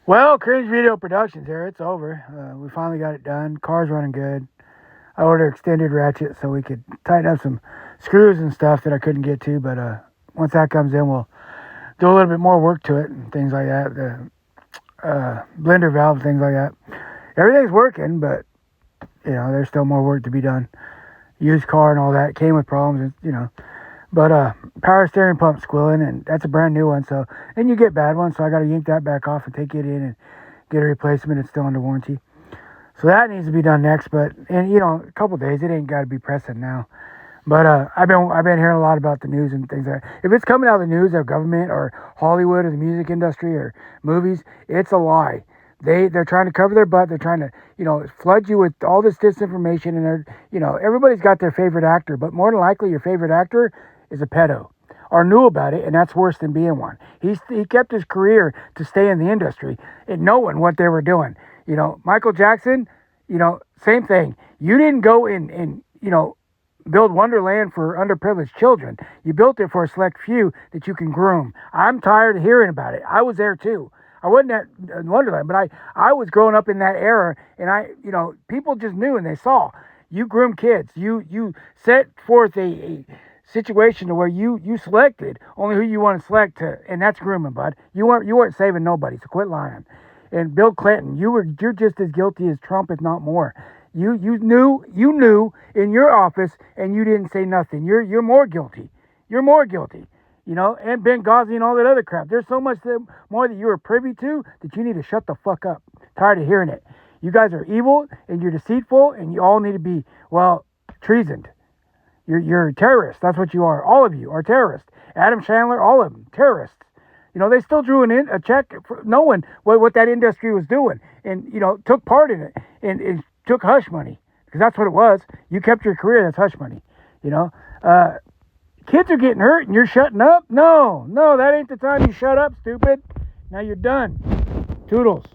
Well, Cringe Video Productions here. It's over. We finally got it done. Car's running good. I ordered extended ratchet so we could tighten up some screws and stuff that I couldn't get to. But once that comes in, we'll do a little bit more work to it and things like that. The blender valve, things like that. Everything's working, but there's still more work to be done. Used car and all that came with problems, But power steering pump squealing, and that's a brand new one. So, and you get bad ones, so I got to yank that back off and take it in and get a replacement. It's still under warranty, so that needs to be done next. But a couple of days, it ain't got to be pressing now. But I've been hearing a lot about the news and things like that. If it's coming out of the news or government or Hollywood or the music industry or movies, it's a lie. They're trying to cover their butt. They're trying to flood you with all this disinformation, and everybody's got their favorite actor, but more than likely your favorite actor is a pedo or knew about it, and that's worse than being one. He kept his career to stay in the industry and knowing what they were doing. Michael Jackson, same thing. You didn't go and build Wonderland for underprivileged children. You built it for a select few that you can groom. I'm tired of hearing about it. I was there too. I wasn't at Wonderland, but I was growing up in that era, and people just knew and they saw. You groom kids. You set forth a situation to where you selected only who you want to select to, and that's grooming, bud. You weren't saving nobody, so quit lying. And Bill Clinton, you're just as guilty as Trump, if not more. You knew in your office and you didn't say nothing. You're more guilty. You're more guilty. And Benghazi and all that other crap. There's so much more that you were privy to that you need to shut the fuck up. Tired of hearing it. You guys are evil and you're deceitful and you all need to be, treasoned. You're terrorists. That's what you are. All of you are terrorists. Adam Chandler, all of them, terrorists. They still drew a check for knowing what that industry was doing and, took part in it and took hush money because that's what it was. You kept your career. That's hush money. Kids are getting hurt and you're shutting up. No, that ain't the time you shut up, stupid. Now you're done. Toodles.